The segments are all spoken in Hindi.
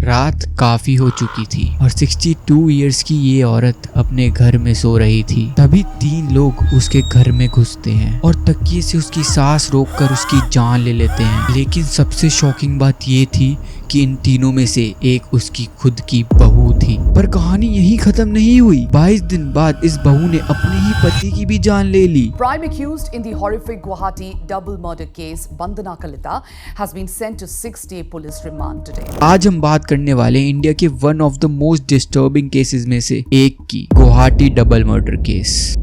रात काफी हो चुकी थी और 62 इयर्स की ये औरत अपने घर में सो रही थी। तभी 3 लोग उसके घर में घुसते हैं और तकिए से उसकी सांस रोककर उसकी जान ले लेते हैं। लेकिन सबसे शॉकिंग बात ये थी कि इन तीनों में से एक उसकी खुद की बहू थी। पर कहानी यहीं खत्म नहीं हुई। 22 दिन बाद इस बहू ने अपने ही पति की भी जान ले ली। Prime accused in the horrific Guwahati double murder case, Vandana Kalita, has been sent to 6-day police remand today. आज हम बात करने वाले हैं इंडिया के one of the most disturbing cases में से एक की, गुवाहाटी डबल मर्डर केस।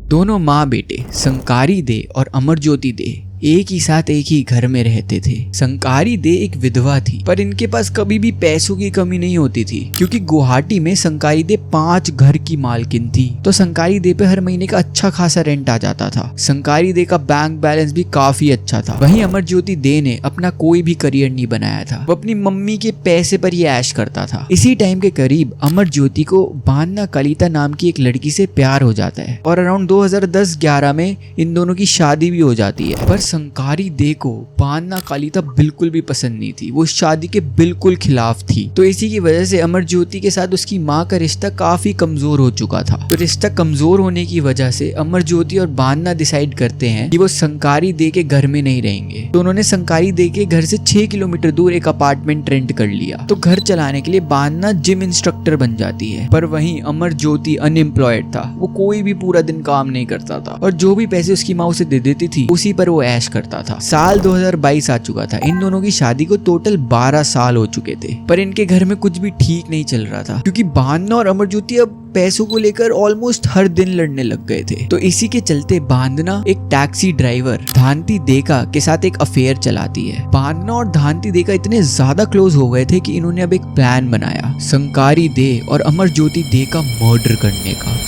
दोनों माँ बेटे संकारी दे और अमरज्योति दे एक ही साथ एक ही घर में रहते थे। संकारी दे एक विधवा थी, पर इनके पास कभी भी पैसों की कमी नहीं होती थी, क्योंकि गुवाहाटी में संकारी दे 5 घर की मालकिन थी। तो संकारी दे पे हर महीने का अच्छा खासा रेंट आ जाता था। संकारी दे का बैंक बैलेंस भी काफी अच्छा था। वहीं अमरज्योति दे ने अपना कोई भी करियर नहीं बनाया था, वो अपनी मम्मी के पैसे पर ही ऐश करता था। इसी टाइम के करीब अमरज्योति को बान्ना कलिता नाम की एक लड़की से प्यार हो जाता है और अराउंड 2010-11 में इन दोनों की शादी भी हो जाती है। पर संकारी दे को बान्ना कलिता बिल्कुल भी पसंद नहीं थी, वो शादी के बिल्कुल खिलाफ थी। तो इसी की वजह से अमरज्योति के साथ उसकी माँ का रिश्ता काफी कमजोर हो चुका था। तो रिश्ता कमजोर होने की वजह से अमरज्योति और बान्ना डिसाइड करते हैं कि वो संकारी दे के घर में नहीं रहेंगे। तो उन्होंने संकारी दे के घर से 6 किलोमीटर दूर एक अपार्टमेंट रेंट कर लिया। तो घर चलाने के लिए बान्ना जिम इंस्ट्रक्टर बन जाती है, पर वहीं अमरज्योति अनएम्प्लॉयड था, वो कोई भी पूरा दिन काम नहीं करता था और जो भी पैसे उसकी माँ उसे दे देती थी उसी पर वो ऐश करता था। साल 2022 आ चुका था। इन दोनों की शादी को टोटल 12 साल हो चुके थे, पर इनके घर में कुछ भी ठीक नहीं चल रहा था, क्योंकि बान्ना और अमरज्योति अब पैसों को लेकर ऑलमोस्ट हर दिन लड़ने लग गए थे। तो इसी के चलते बांदना एक टैक्सी ड्राइवर धांति देका के साथ एक अफेयर चलाती है। बांदना और धांति देका इतने ज्यादा क्लोज हो गए थे कि इन्होंने अब एक प्लान बनाया संकारी दे और अमरज्योति दे का मर्डर करने का।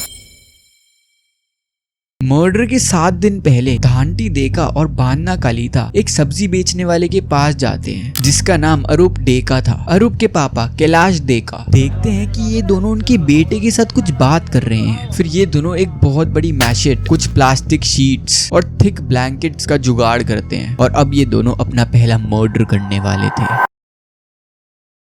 मर्डर के 7 दिन पहले धांति देका और बान्ना कलिता एक सब्जी बेचने वाले के पास जाते हैं, जिसका नाम अरूप डेका था। अरूप के पापा कैलाश देका देखते हैं कि ये दोनों उनके बेटे के साथ कुछ बात कर रहे हैं। फिर ये दोनों एक बहुत बड़ी मैशेट, कुछ प्लास्टिक शीट्स और थिक ब्लैंकेट्स का जुगाड़ करते हैं और अब ये दोनों अपना पहला मर्डर करने वाले थे।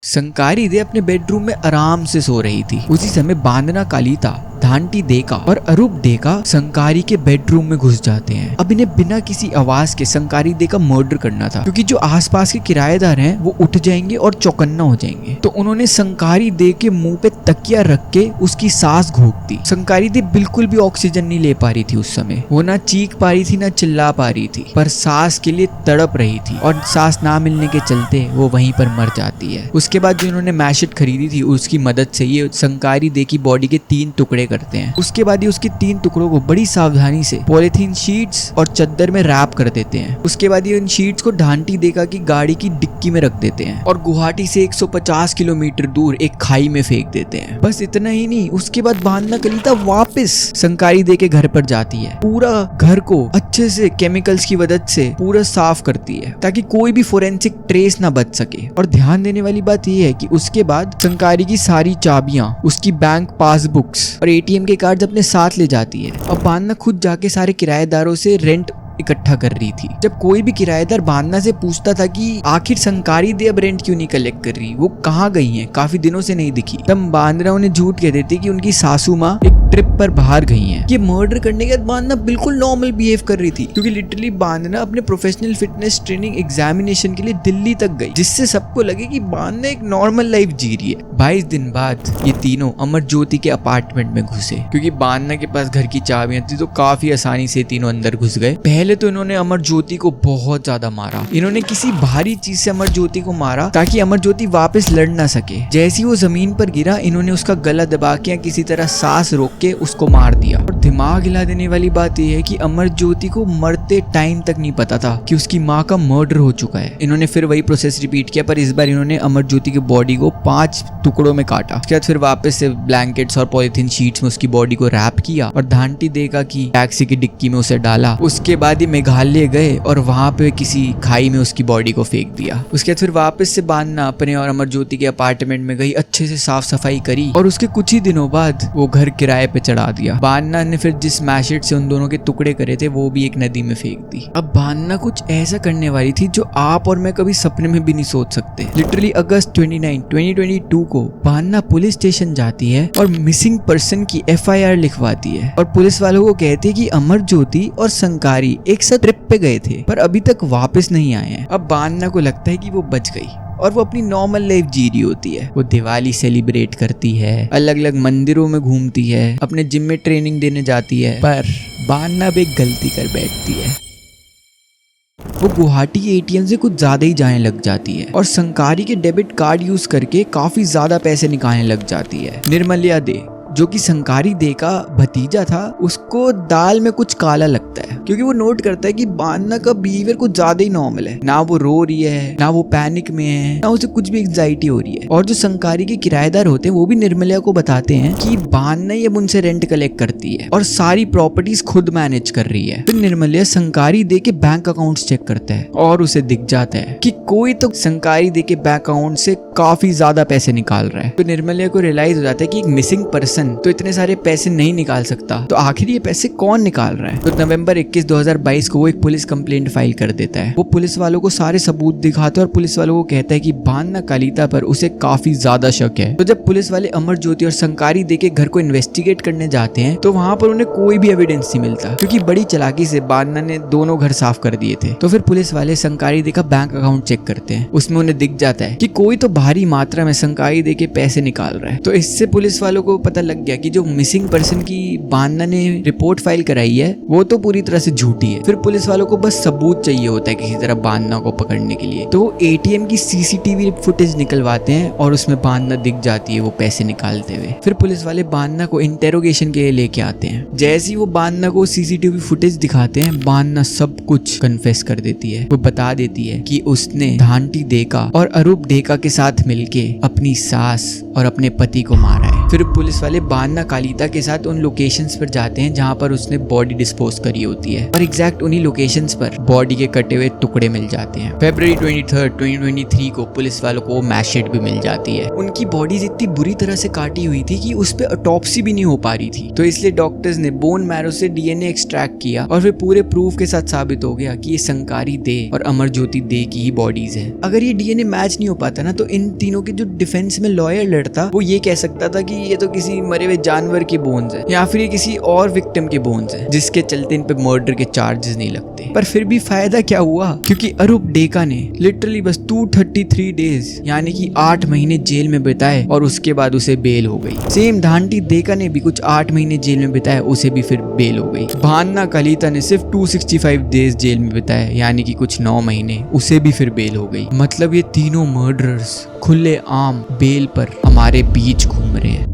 संकारी दे अपने बेडरूम में आराम से सो रही थी। उसी समय बान्ना कलिता, धांति देका और अरूप देका संकारी के बेडरूम में घुस जाते हैं। अब इन्हें बिना किसी आवाज के संकारी दे का मर्डर करना था, क्योंकि जो आसपास के किराएदार हैं वो उठ जाएंगे और चौकन्ना हो जाएंगे। तो उन्होंने संकारी दे के मुंह पे तकिया रख के उसकी सांस घोंक दी। संकारी दे बिल्कुल भी ऑक्सीजन नहीं ले पा रही थी उस समय। वो ना चीख पा रही थी ना चिल्ला पा रही थी, पर सांस के लिए तड़प रही थी और सांस ना मिलने के चलते वो वहीं पर मर जाती है। उसके बाद जो इन्होंने मैशेट खरीदी थी उसकी मदद से ये संकारी दे की बॉडी के 3 टुकड़े करते हैं। उसके बाद ये उसके 3 टुकड़ों को बड़ी सावधानी से पॉलीथीन शीट्स और चद्दर में रैप कर देते हैं। उसके बाद ये इन शीट्स को धांति देका की गाड़ी की डिक्की में रख देते हैं और गुवाहाटी से 150 किलोमीटर दूर एक खाई में फेंक देते हैं। बस इतना ही नहीं, उसके बाद बान्ना कलिता वापस संकारी दे के घर पर जाती है। पूरा घर को अच्छे से केमिकल्स की मदद से पूरा साफ करती है ताकि कोई भी फोरेंसिक ट्रेस ना बच सके। और ध्यान देने वाली बात यह है कि उसके बाद संकारी की सारी चाबियां, उसकी बैंक पासबुक्स और एटीएम के कार्ड्स अपने साथ ले जाती है। अब बान्ना खुद जाके सारे किराएदारों से रेंट इकट्ठा कर रही थी। जब कोई भी किराएदार बान्ना से पूछता था कि आखिर संकारी दे अब रेंट क्यों नहीं कलेक्ट कर रही, वो कहाँ गई हैं, काफी दिनों से नहीं दिखी, तब बान्ना उन्हें झूठ कह देती कि उनकी सासू माँ एक ट्रिप पर बाहर गई हैं। ये मर्डर करने के बाद बान्ना बिल्कुल नॉर्मल बिहेव कर रही थी, क्योंकि लिटरली बान्ना अपने प्रोफेशनल फिटनेस ट्रेनिंग एग्जामिनेशन के लिए दिल्ली तक गई, जिससे सबको लगे कि बान्ना एक नॉर्मल लाइफ जी रही है। 22 दिन बाद ये तीनों अमरज्योति के अपार्टमेंट में घुसे, क्योंकि बान्ना के पास घर की चाबियां थी तो काफी आसानी से तीनों अंदर घुस गए। पहले तो इन्होंने अमरज्योति को बहुत ज्यादा मारा। इन्होंने किसी भारी चीज से अमरज्योति को मारा ताकि अमरज्योति वापस लड़ ना सके। जैसे ही वो जमीन पर गिरा, इन्होंने उसका गला दबा के किसी तरह सांस रोक के उसको मार दिया। और दिमाग हिला देने वाली बात यह है कि अमरज्योति को मरते टाइम तक नहीं पता था कि उसकी माँ का मर्डर हो चुका है। इन्होंने फिर वही प्रोसेस रिपीट किया, पर इस बार इन्होंने अमरज्योति की बॉडी को 5 टुकड़ों में काटा। उसके बाद फिर वापस से ब्लैंकेट्स और पॉलिथीन शीट्स में उसकी बॉडी को रैप किया और धांति देका की टैक्सी की डिक्की में उसे डाला। उसके बाद ही मेघालय गए और वहां पे किसी खाई में उसकी बॉडी को फेंक दिया। उसके बाद फिर वापस से बान्ना अपने और अमरज्योति के अपार्टमेंट में गई, अच्छे से साफ सफाई करी और उसके कुछ ही दिनों बाद वो घर किराए पे चढ़ा दिया। बान्ना ने फिर जिस मैशेट से उन दोनों के टुकड़े करे थे वो भी एक नदी में फेंक दी। अब बान्ना कुछ ऐसा करने वाली थी जो आप और मैं कभी सपने में भी नहीं सोच सकते। लिटरली अगस्त 29, 2022 को बान्ना पुलिस स्टेशन जाती है और मिसिंग पर्सन की FIR लिखवाती है और पुलिस वालों को कहती है कि अमरज्योति और संकारी एक साथ ट्रिप पे गए थे पर अभी तक वापस नहीं आए हैं। अब बान्ना को लगता है कि वो बच गई और वो अपनी नॉर्मल लाइफ जी रही होती है। वो दिवाली सेलिब्रेट करती है, अलग अलग मंदिरों में घूमती है, अपने जिम में ट्रेनिंग देने जाती है। पर बान्ना अब एक गलती कर बैठती है। वो गुवाहाटी ATM से कुछ ज्यादा ही जाने लग जाती है और संकारी के डेबिट कार्ड यूज करके काफी ज्यादा पैसे निकालने लग जाती है। निर्मल्या दे जो कि संकारी दे का भतीजा था, उसको दाल में कुछ काला लगता है क्योंकि वो नोट करता है कि बान्ना का बिहेवियर कुछ ज्यादा ही नॉर्मल है। ना वो रो रही है, ना वो पैनिक में है, ना उसे कुछ भी एंजाइटी हो रही है। और जो संकारी के किराएदार होते हैं वो भी निर्मल्या को बताते हैं कि बान्ना ही अब उनसे रेंट कलेक्ट करती है और सारी प्रॉपर्टीज खुद मैनेज कर रही है। फिर निर्मल्या संकारी दे के बैंक अकाउंट्स चेक करता है और उसे दिख जाता है कि कोई तो संकारी दे के बैंक अकाउंट से काफी ज्यादा पैसे निकाल रहा है। तो निर्मल्या को रियलाइज हो जाता है कि एक मिसिंग पर्सन तो इतने सारे पैसे नहीं निकाल सकता, तो आखिर ये पैसे कौन निकाल रहा है। तो नवंबर 21, 2022 को वो एक पुलिस कंप्लेंट फाइल कर देता है। वो पुलिस वालों को सारे सबूत दिखाता है और पुलिस वालों को कहता है कि बान्ना कलिता पर उसे काफी ज्यादा शक है। तो जब पुलिस वाले अमरज्योति और संकारी दे के घर को इन्वेस्टिगेट करने जाते हैं तो वहां पर उन्हें कोई भी एविडेंस नहीं मिलता क्योंकि बड़ी चालाकी से बान्ना ने दोनों घर साफ कर दिए थे। तो फिर पुलिस वाले संकारी दे का बैंक अकाउंट चेक करते हैं, उसमें उन्हें दिख जाता है कि कोई तो भारी मात्रा में संकारी दे के पैसे निकाल रहा है। तो इससे पुलिस वालों को पता लग गया कि जो मिसिंग पर्सन की बान्ना ने रिपोर्ट फाइल कराई है वो तो पूरी तरह से झूठी है। फिर पुलिस वालों को बस सबूत चाहिए होता है किसी तरह बान्ना को पकड़ने के लिए। तो वो ATM की CCTV फुटेज निकलवाते हैं और उसमें बान्ना दिख जाती है वो पैसे निकालते हुए। फिर पुलिस वाले बान्ना को इंटेरोगेशन के लिए लेके आते हैं। जैसे ही वो बान्ना को CCTV फुटेज दिखाते हैं, बान्ना सब कुछ कन्फेस कर देती है। वो बता देती है कि उसने धांटी देका और अरूप देका के साथ मिलके अपनी सास और अपने पति को मारा है। फिर पुलिस वाले बान्ना कलिता के साथ उन लोकेशंस पर जाते हैं जहां पर उसने बॉडी डिस्पोज करी होती है और एग्जैक्ट उन्हीं लोकेशंस पर बॉडी के कटे हुए टुकड़े मिल जाते हैं। फरवरी 23, 2023 को पुलिस वालों को मैशेट भी मिल जाती है। उनकी बॉडीज इतनी बुरी तरह से काटी हुई थी कि उस पर ऑटोप्सी भी नहीं हो पा रही थी, तो इसलिए डॉक्टर्स ने बोन मैरो से DNA एक्सट्रैक्ट किया और फिर पूरे प्रूफ के साथ साबित हो गया कि ये संकारी दे और अमरज्योति दे की ही बॉडीज है। अगर ये DNA मैच नहीं हो पाता ना तो इन तीनों के जो डिफेंस में लॉयर लड़ता वो ये कह सकता था कि ये तो किसी मरे हुए जानवर की बोन्स है या फिर ये किसी और विक्टिम के बोन्स है जिसके चलते इन पे मर्डर के चार्जेस नहीं लगते। पर फिर भी फायदा क्या हुआ क्योंकि अरूप डेका ने लिटरली बस 233 डेज यानी कि 8 महीने जेल में बिताए और उसके बाद उसे बेल हो गई। सेम धांटी देका ने भी कुछ 8 महीने जेल में बिताए, उसे भी फिर बेल हो गई। बान्ना कलिता ने सिर्फ 265 डेज जेल में बिताए यानी कि कुछ 9 महीने, उसे भी फिर बेल हो गई। मतलब ये तीनों मर्डरर्स खुले आम बेल पर हमारे बीच घूम रहे हैं।